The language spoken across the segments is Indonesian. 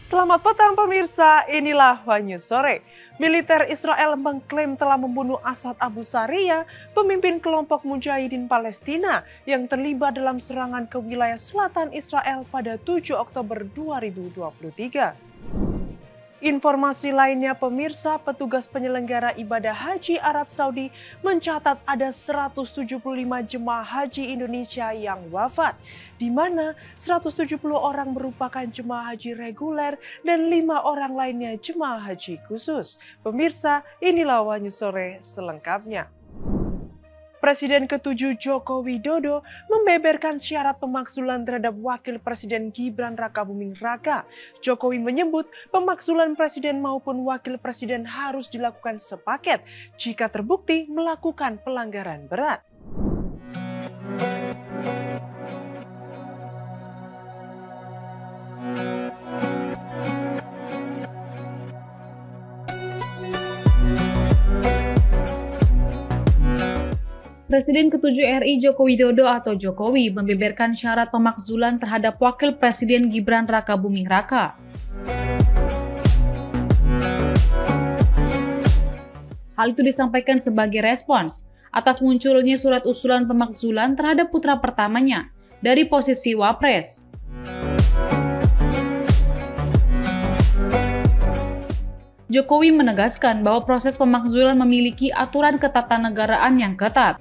Selamat petang pemirsa, inilah Wanyu Sore. Militer Israel mengklaim telah membunuh Asad Abu Saria, pemimpin kelompok Mujahidin Palestina yang terlibat dalam serangan ke wilayah selatan Israel pada 7 Oktober 2023. Informasi lainnya pemirsa, petugas penyelenggara ibadah haji Arab Saudi mencatat ada 175 jemaah haji Indonesia yang wafat, di mana 170 orang merupakan jemaah haji reguler dan 5 orang lainnya jemaah haji khusus. Pemirsa, inilah Wanyu Sore selengkapnya. Presiden ke-7 Joko Widodo membeberkan syarat pemakzulan terhadap Wakil Presiden Gibran Rakabuming Raka. Jokowi menyebut pemakzulan Presiden maupun Wakil Presiden harus dilakukan sepaket jika terbukti melakukan pelanggaran berat. Presiden ke-7 RI Joko Widodo atau Jokowi membeberkan syarat pemakzulan terhadap Wakil Presiden Gibran Rakabuming Raka. Hal itu disampaikan sebagai respons atas munculnya surat usulan pemakzulan terhadap putra pertamanya dari posisi Wapres. Jokowi menegaskan bahwa proses pemakzulan memiliki aturan ketatanegaraan yang ketat.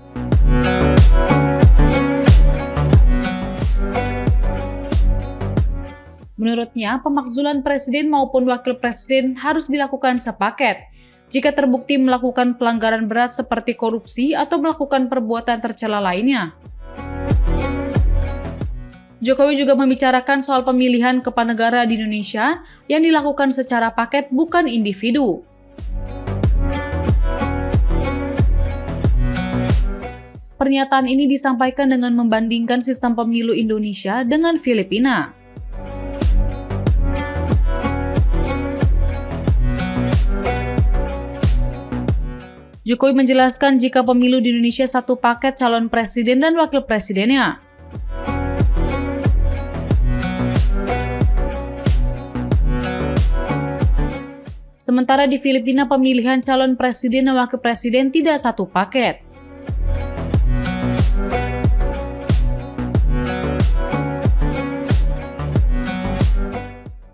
Menurutnya, pemakzulan presiden maupun wakil presiden harus dilakukan sepaket jika terbukti melakukan pelanggaran berat seperti korupsi atau melakukan perbuatan tercela lainnya. Jokowi juga membicarakan soal pemilihan kepala negara di Indonesia yang dilakukan secara paket bukan individu. Pernyataan ini disampaikan dengan membandingkan sistem pemilu Indonesia dengan Filipina. Jokowi menjelaskan jika pemilu di Indonesia satu paket calon presiden dan wakil presidennya. Sementara di Filipina pemilihan calon presiden dan wakil presiden tidak satu paket.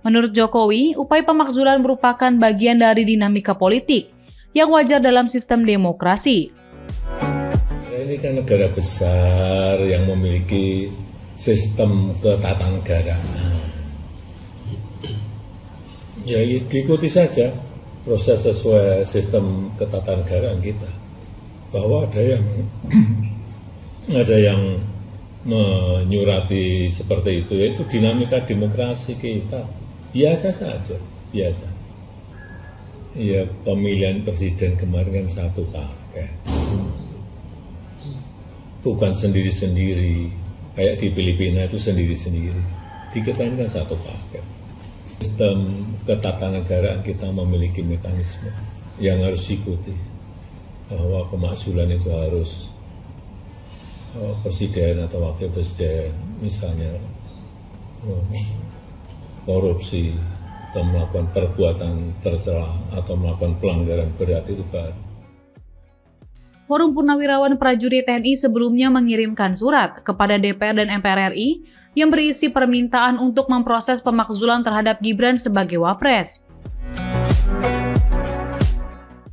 Menurut Jokowi, upaya pemakzulan merupakan bagian dari dinamika politik yang wajar dalam sistem demokrasi. Ini kan negara besar yang memiliki sistem ketatanegaraan. Ya diikuti saja proses sesuai sistem ketatanegaraan kita. Bahwa ada yang menyurati seperti itu, yaitu dinamika demokrasi kita. Biasa saja, biasa. Ya pemilihan presiden kemarin kan satu paket. Bukan sendiri-sendiri, kayak di Filipina itu sendiri-sendiri. Di kita ini kan satu paket. Sistem ketatanegaraan kita memiliki mekanisme yang harus diikuti. Bahwa pemakzulan itu harus presiden atau wakil presiden, misalnya korupsi atau melakukan perbuatan tercela atau melakukan pelanggaran berat itu baru. Forum Purnawirawan Prajurit TNI sebelumnya mengirimkan surat kepada DPR dan MPR RI yang berisi permintaan untuk memproses pemakzulan terhadap Gibran sebagai Wapres.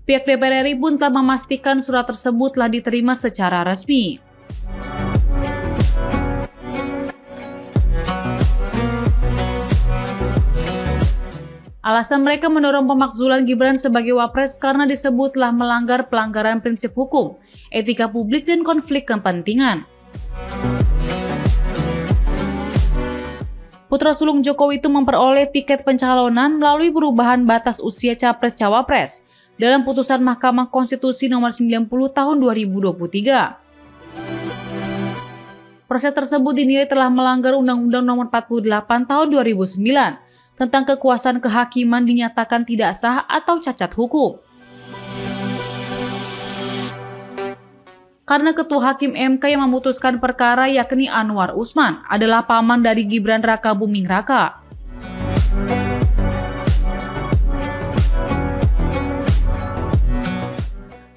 Pihak DPR RI pun telah memastikan surat tersebut telah diterima secara resmi. Alasan mereka mendorong pemakzulan Gibran sebagai Wapres karena disebut telah melanggar pelanggaran prinsip hukum, etika publik, dan konflik kepentingan. Putra sulung Jokowi itu memperoleh tiket pencalonan melalui perubahan batas usia Capres-Cawapres dalam putusan Mahkamah Konstitusi nomor 90 tahun 2023. Proses tersebut dinilai telah melanggar Undang-Undang nomor 48 tahun 2009 tentang kekuasaan kehakiman dinyatakan tidak sah atau cacat hukum. Karena Ketua Hakim MK yang memutuskan perkara yakni Anwar Usman adalah paman dari Gibran Rakabuming Raka.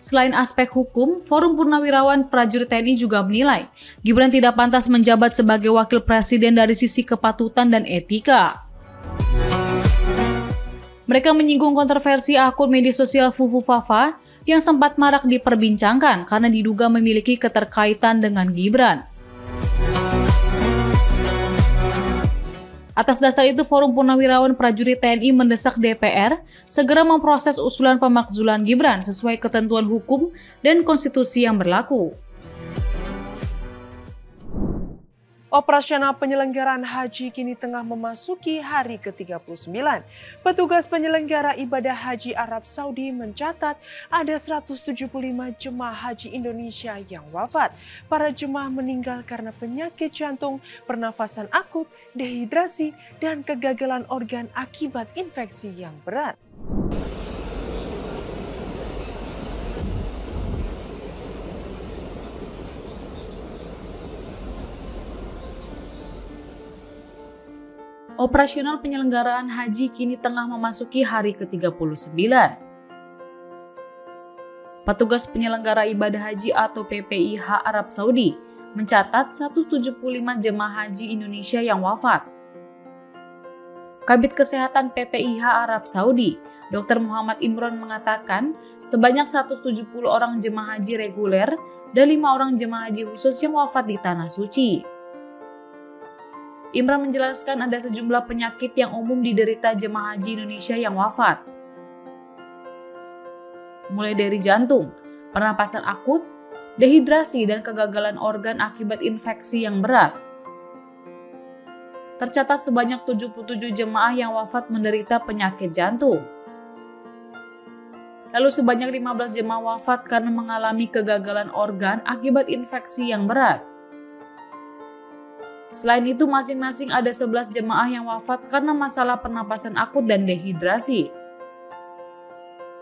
Selain aspek hukum, Forum Purnawirawan Prajurit TNI juga menilai Gibran tidak pantas menjabat sebagai wakil presiden dari sisi kepatutan dan etika. Mereka menyinggung kontroversi akun media sosial Fufu Fafa yang sempat marak diperbincangkan karena diduga memiliki keterkaitan dengan Gibran. Atas dasar itu, Forum Purnawirawan Prajurit TNI mendesak DPR segera memproses usulan pemakzulan Gibran sesuai ketentuan hukum dan konstitusi yang berlaku. Operasional penyelenggaraan haji kini tengah memasuki hari ke-39. Petugas penyelenggara ibadah haji Arab Saudi mencatat ada 175 jemaah haji Indonesia yang wafat. Para jemaah meninggal karena penyakit jantung, pernafasan akut, dehidrasi, dan kegagalan organ akibat infeksi yang berat. Operasional penyelenggaraan haji kini tengah memasuki hari ke-39. Petugas penyelenggara ibadah haji atau PPIH Arab Saudi mencatat 175 jemaah haji Indonesia yang wafat. Kabid Kesehatan PPIH Arab Saudi, Dr. Muhammad Imron mengatakan sebanyak 170 orang jemaah haji reguler dan 5 orang jemaah haji khusus yang wafat di Tanah Suci. Imran menjelaskan ada sejumlah penyakit yang umum diderita jemaah haji Indonesia yang wafat. Mulai dari jantung, pernapasan akut, dehidrasi, dan kegagalan organ akibat infeksi yang berat. Tercatat sebanyak 77 jemaah yang wafat menderita penyakit jantung. Lalu sebanyak 15 jemaah wafat karena mengalami kegagalan organ akibat infeksi yang berat. Selain itu, masing-masing ada 11 jemaah yang wafat karena masalah pernapasan akut dan dehidrasi.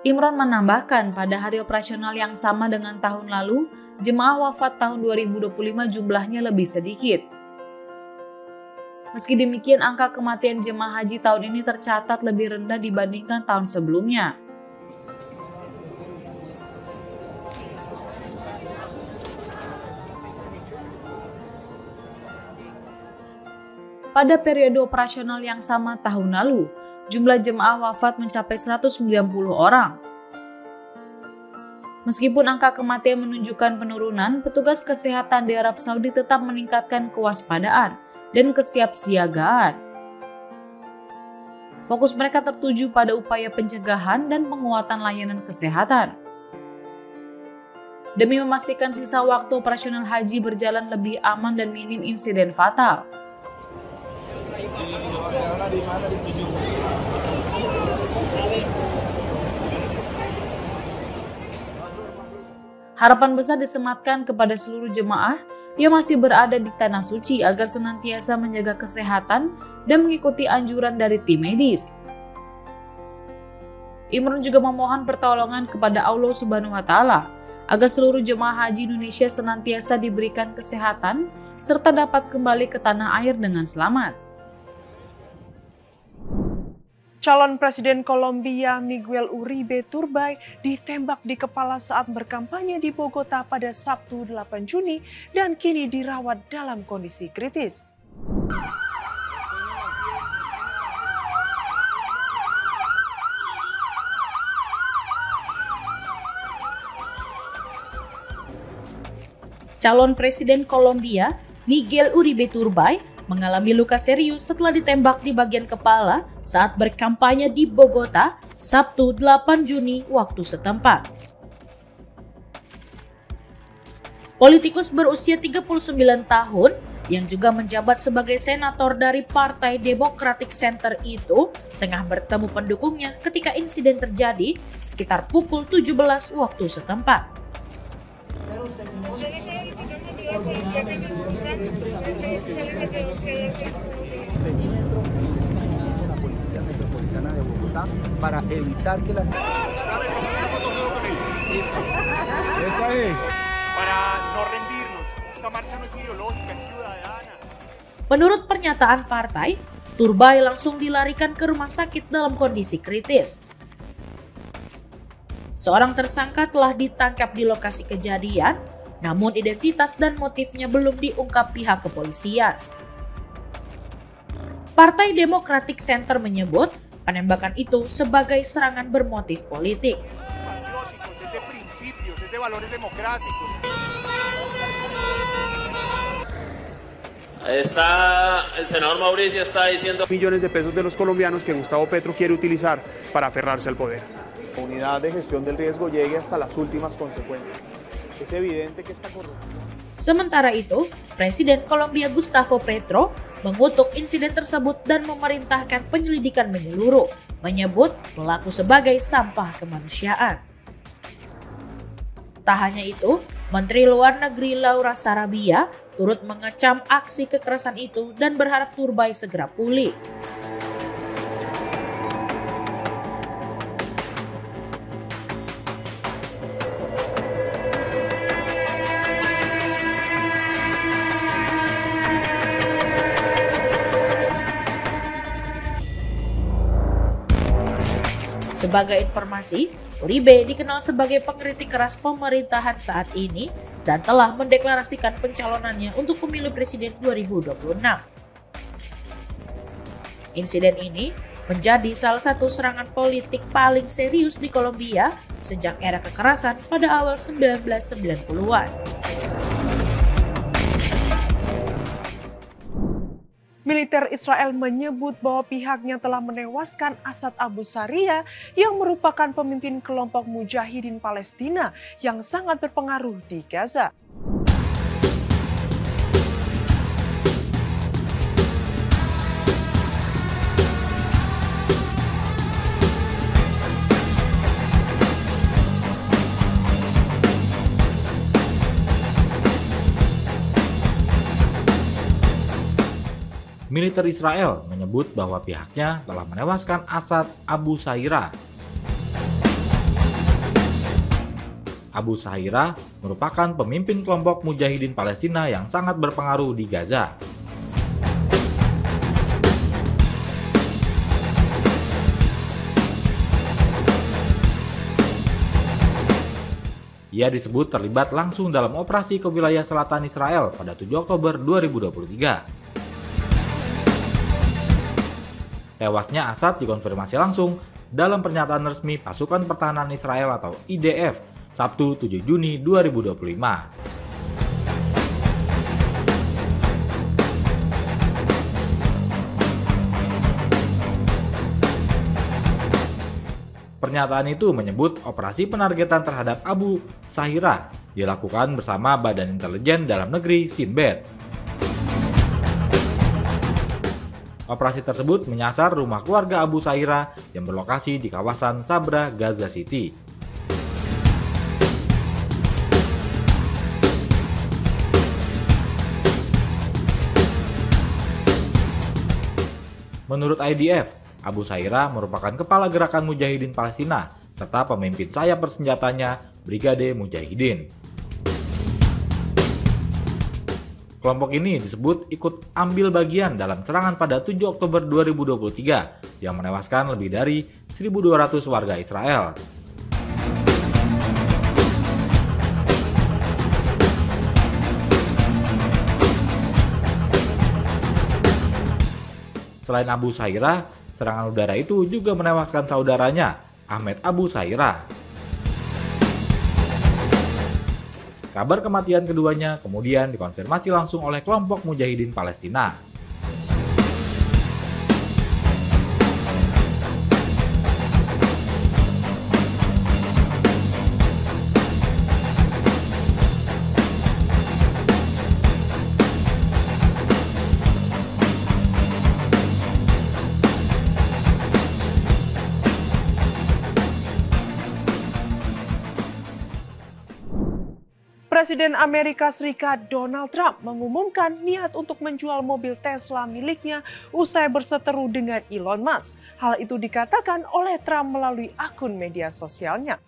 Imron menambahkan, pada hari operasional yang sama dengan tahun lalu, jemaah wafat tahun 2025 jumlahnya lebih sedikit. Meski demikian, angka kematian jemaah haji tahun ini tercatat lebih rendah dibandingkan tahun sebelumnya. Pada periode operasional yang sama tahun lalu, jumlah jemaah wafat mencapai 190 orang. Meskipun angka kematian menunjukkan penurunan, petugas kesehatan di Arab Saudi tetap meningkatkan kewaspadaan dan kesiapsiagaan. Fokus mereka tertuju pada upaya pencegahan dan penguatan layanan kesehatan. Demi memastikan sisa waktu operasional haji berjalan lebih aman dan minim insiden fatal. Harapan besar disematkan kepada seluruh jemaah yang masih berada di Tanah Suci agar senantiasa menjaga kesehatan dan mengikuti anjuran dari tim medis. Imron juga memohon pertolongan kepada Allah Subhanahu wa Ta'ala agar seluruh jemaah haji Indonesia senantiasa diberikan kesehatan serta dapat kembali ke tanah air dengan selamat. Calon Presiden Kolombia Miguel Uribe Turbay ditembak di kepala saat berkampanye di Bogota pada Sabtu 8 Juni dan kini dirawat dalam kondisi kritis. Calon Presiden Kolombia Miguel Uribe Turbay mengalami luka serius setelah ditembak di bagian kepala saat berkampanye di Bogota, Sabtu 8 Juni waktu setempat. Politikus berusia 39 tahun yang juga menjabat sebagai senator dari Partai Democratic Center itu tengah bertemu pendukungnya ketika insiden terjadi sekitar pukul 17 waktu setempat. Para evitar que las para no rendirnos. Esta marcha no es ideológica, es ciudadana. Menurut pernyataan partai, Turbay langsung dilarikan ke rumah sakit dalam kondisi kritis. Seorang tersangka telah ditangkap di lokasi kejadian, namun identitas dan motifnya belum diungkap pihak kepolisian. Partai Democratic Center menyebut penembakan itu sebagai serangan bermotif politik. Patrióticos, es de principios, es de valores democráticos. El senador Mauricio está diciendo millones de pesos de los colombianos que Gustavo Petro quiere utilizar para aferrarse al poder. La unidad de gestión del riesgo llegue hasta las últimas consecuencias. Es evidente que esta corrupción. Sementara itu, Presiden Kolombia Gustavo Petro mengutuk insiden tersebut dan memerintahkan penyelidikan menyeluruh, menyebut pelaku sebagai sampah kemanusiaan. Tak hanya itu, Menteri Luar Negeri Laura Sarabia turut mengecam aksi kekerasan itu dan berharap Turbay segera pulih. Sebagai informasi, Uribe dikenal sebagai pengkritik keras pemerintahan saat ini dan telah mendeklarasikan pencalonannya untuk pemilu presiden 2026. Insiden ini menjadi salah satu serangan politik paling serius di Kolombia sejak era kekerasan pada awal 1990-an. Militer Israel menyebut bahwa pihaknya telah menewaskan Asad Abu Saria yang merupakan pemimpin kelompok Mujahidin Palestina yang sangat berpengaruh di Gaza. Militer Israel menyebut bahwa pihaknya telah menewaskan Asad Abu Saira. Abu Saira merupakan pemimpin kelompok Mujahidin Palestina yang sangat berpengaruh di Gaza. Ia disebut terlibat langsung dalam operasi ke wilayah selatan Israel pada 7 Oktober 2023. Tewasnya Asad dikonfirmasi langsung dalam pernyataan resmi Pasukan Pertahanan Israel atau IDF Sabtu 7 Juni 2025. Pernyataan itu menyebut operasi penargetan terhadap Abu Saira dilakukan bersama Badan Intelijen Dalam Negeri Shin Bet. Operasi tersebut menyasar rumah keluarga Abu Saira yang berlokasi di kawasan Sabra, Gaza City. Menurut IDF, Abu Saira merupakan kepala gerakan Mujahidin Palestina serta pemimpin sayap bersenjatanya Brigade Mujahidin. Kelompok ini disebut ikut ambil bagian dalam serangan pada 7 Oktober 2023 yang menewaskan lebih dari 1.200 warga Israel. Selain Abu Saira, serangan udara itu juga menewaskan saudaranya, Ahmed Abu Saira. Kabar kematian keduanya kemudian dikonfirmasi langsung oleh kelompok Mujahidin Palestina. Presiden Amerika Serikat Donald Trump mengumumkan niat untuk menjual mobil Tesla miliknya usai berseteru dengan Elon Musk. Hal itu dikatakan oleh Trump melalui akun media sosialnya.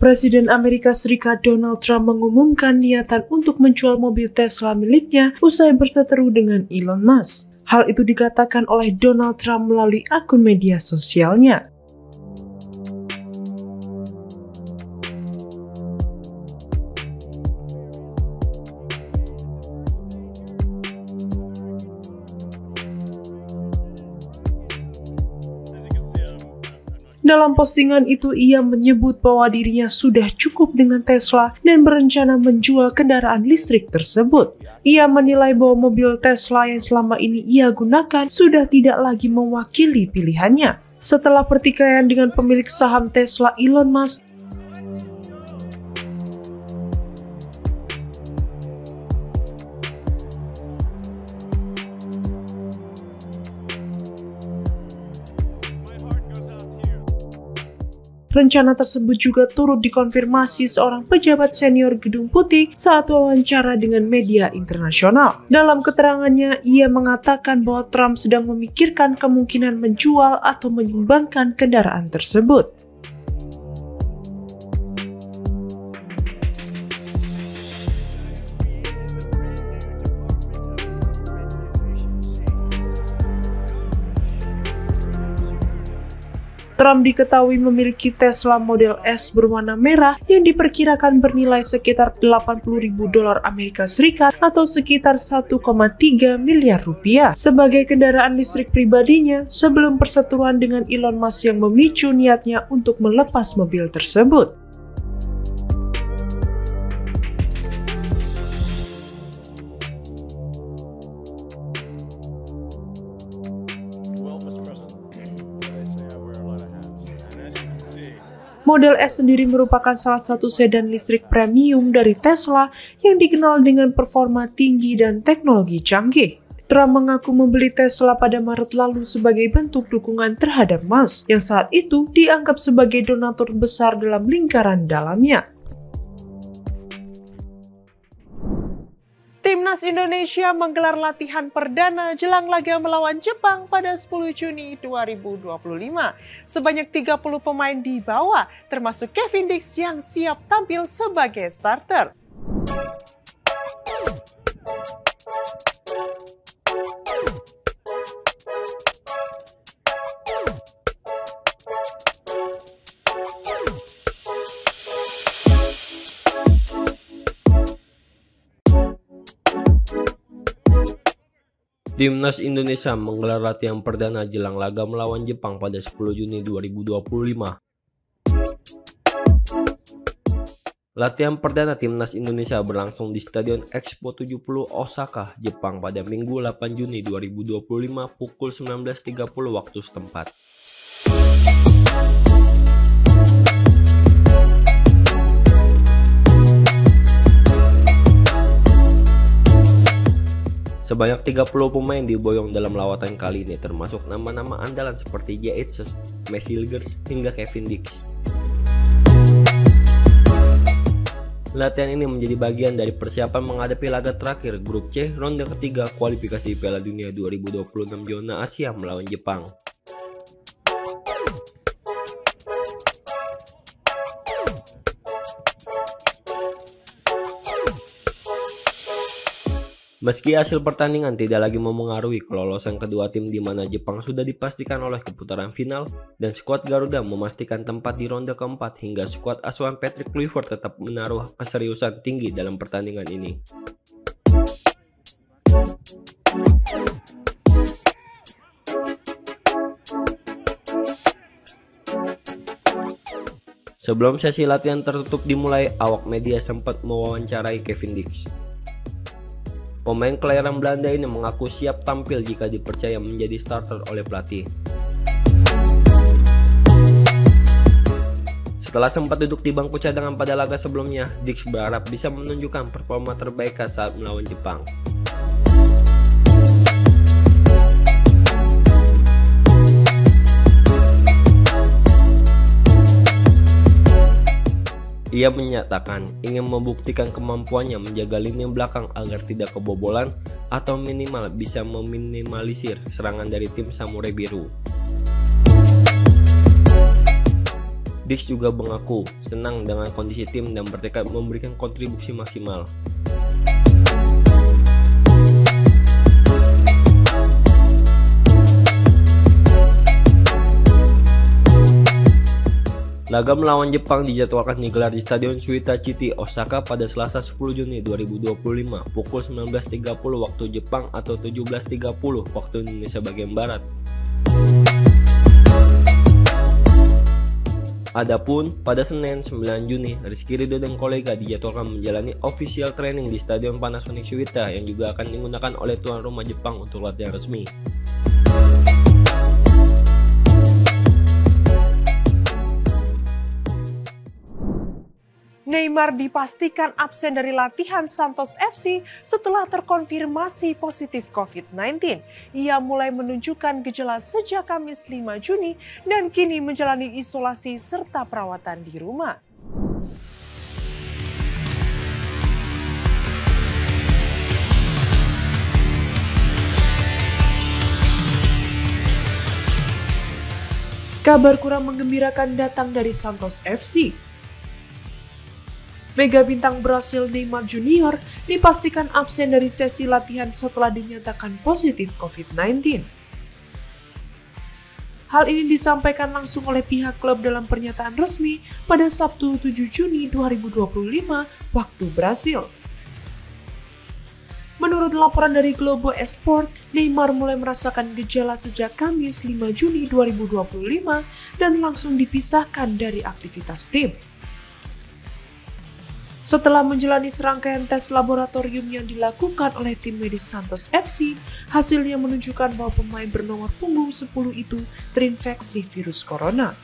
Presiden Amerika Serikat Donald Trump mengumumkan niatan untuk menjual mobil Tesla miliknya usai berseteru dengan Elon Musk. Hal itu dikatakan oleh Donald Trump melalui akun media sosialnya. Dalam postingan itu, ia menyebut bahwa dirinya sudah cukup dengan Tesla dan berencana menjual kendaraan listrik tersebut. Ia menilai bahwa mobil Tesla yang selama ini ia gunakan sudah tidak lagi mewakili pilihannya. Setelah pertikaian dengan pemilik saham Tesla Elon Musk, rencana tersebut juga turut dikonfirmasi seorang pejabat senior Gedung Putih saat wawancara dengan media internasional. Dalam keterangannya, ia mengatakan bahwa Trump sedang memikirkan kemungkinan menjual atau menyumbangkan kendaraan tersebut. Trump diketahui memiliki Tesla Model S berwarna merah yang diperkirakan bernilai sekitar $80.000 Amerika Serikat atau sekitar 1,3 miliar rupiah sebagai kendaraan listrik pribadinya sebelum perseteruan dengan Elon Musk yang memicu niatnya untuk melepas mobil tersebut. Model S sendiri merupakan salah satu sedan listrik premium dari Tesla yang dikenal dengan performa tinggi dan teknologi canggih. Trump mengaku membeli Tesla pada Maret lalu sebagai bentuk dukungan terhadap Musk, yang saat itu dianggap sebagai donatur besar dalam lingkaran dalamnya. Timnas Indonesia menggelar latihan perdana jelang laga melawan Jepang pada 10 Juni 2025. Sebanyak 30 pemain dibawa, termasuk Kevin Dix yang siap tampil sebagai starter. Timnas Indonesia menggelar latihan perdana jelang laga melawan Jepang pada 10 Juni 2025. Latihan perdana Timnas Indonesia berlangsung di Stadion Expo 70 Osaka, Jepang pada Minggu 8 Juni 2025 pukul 19.30 waktu setempat. Sebanyak 30 pemain diboyong dalam lawatan kali ini, termasuk nama-nama andalan seperti Jaitses, Messi Ligers, hingga Kevin Dix. Latihan ini menjadi bagian dari persiapan menghadapi laga terakhir Grup C ronde ketiga kualifikasi Piala Dunia 2026 zona Asia melawan Jepang. Meski hasil pertandingan tidak lagi memengaruhi kelolosan kedua tim di mana Jepang sudah dipastikan oleh ke putaran final dan skuad Garuda memastikan tempat di ronde keempat hingga skuad asuhan Patrick Kluivert tetap menaruh keseriusan tinggi dalam pertandingan ini. Sebelum sesi latihan tertutup dimulai, awak media sempat mewawancarai Kevin Dix. Pemain kelahiran Belanda ini mengaku siap tampil jika dipercaya menjadi starter oleh pelatih. Setelah sempat duduk di bangku cadangan pada laga sebelumnya, Dix berharap bisa menunjukkan performa terbaik saat melawan Jepang. Ia menyatakan ingin membuktikan kemampuannya menjaga lini belakang agar tidak kebobolan atau minimal bisa meminimalisir serangan dari tim Samurai Biru. Dix juga mengaku senang dengan kondisi tim dan bertekad memberikan kontribusi maksimal. Laga melawan Jepang dijadwalkan digelar di Stadion Suita Chiti, Osaka pada Selasa 10 Juni 2025 pukul 19.30 waktu Jepang atau 17.30 waktu Indonesia bagian Barat. Adapun pada Senin 9 Juni, Rizky Ridho dan kolega dijadwalkan menjalani official training di Stadion Panasonic Suita yang juga akan digunakan oleh tuan rumah Jepang untuk latihan resmi. Neymar dipastikan absen dari latihan Santos FC setelah terkonfirmasi positif COVID-19. Ia mulai menunjukkan gejala sejak Kamis 5 Juni dan kini menjalani isolasi serta perawatan di rumah. Kabar kurang menggembirakan datang dari Santos FC. Mega bintang Brasil Neymar Junior dipastikan absen dari sesi latihan setelah dinyatakan positif COVID-19. Hal ini disampaikan langsung oleh pihak klub dalam pernyataan resmi pada Sabtu 7 Juni 2025 waktu Brasil. Menurut laporan dari Globo Esport, Neymar mulai merasakan gejala sejak Kamis 5 Juni 2025 dan langsung dipisahkan dari aktivitas tim. Setelah menjalani serangkaian tes laboratorium yang dilakukan oleh tim medis Santos FC, hasilnya menunjukkan bahwa pemain bernomor punggung 10 itu terinfeksi virus corona.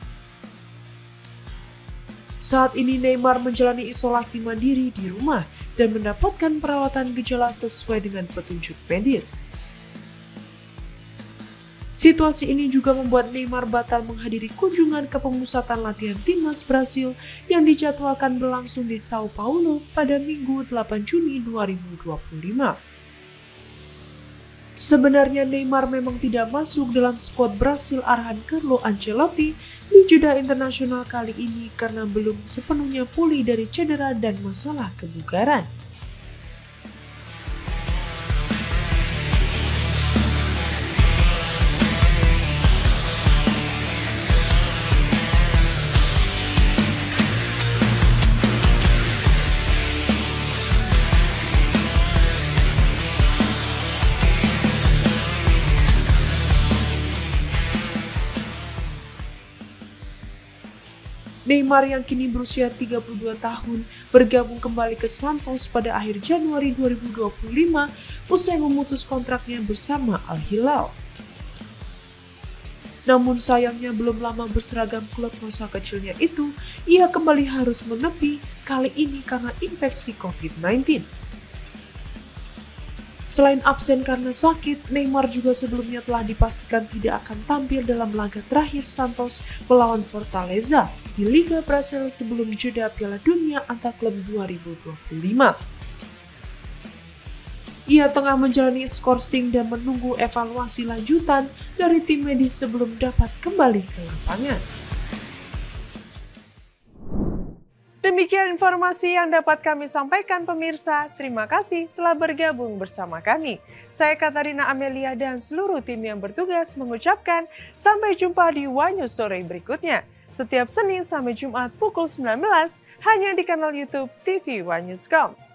Saat ini Neymar menjalani isolasi mandiri di rumah dan mendapatkan perawatan gejala sesuai dengan petunjuk medis. Situasi ini juga membuat Neymar batal menghadiri kunjungan ke pemusatan latihan timnas Brasil yang dijadwalkan berlangsung di Sao Paulo pada Minggu 8 Juni 2025. Sebenarnya Neymar memang tidak masuk dalam skuad Brasil arahan Carlo Ancelotti di jeda internasional kali ini karena belum sepenuhnya pulih dari cedera dan masalah kebugaran. Neymar yang kini berusia 32 tahun bergabung kembali ke Santos pada akhir Januari 2025 usai memutus kontraknya bersama Al Hilal. Namun sayangnya belum lama berseragam klub masa kecilnya itu, ia kembali harus menepi kali ini karena infeksi COVID-19. Selain absen karena sakit, Neymar juga sebelumnya telah dipastikan tidak akan tampil dalam laga terakhir Santos melawan Fortaleza di Liga Brasil sebelum jeda Piala Dunia antar klub 2025. Ia tengah menjalani skorsing dan menunggu evaluasi lanjutan dari tim medis sebelum dapat kembali ke lapangan. Demikian informasi yang dapat kami sampaikan pemirsa. Terima kasih telah bergabung bersama kami. Saya Katarina Amelia dan seluruh tim yang bertugas mengucapkan sampai jumpa di Wanyus Sore berikutnya. Setiap Senin sampai Jumat pukul 19 hanya di kanal YouTube TV Wanyus.com.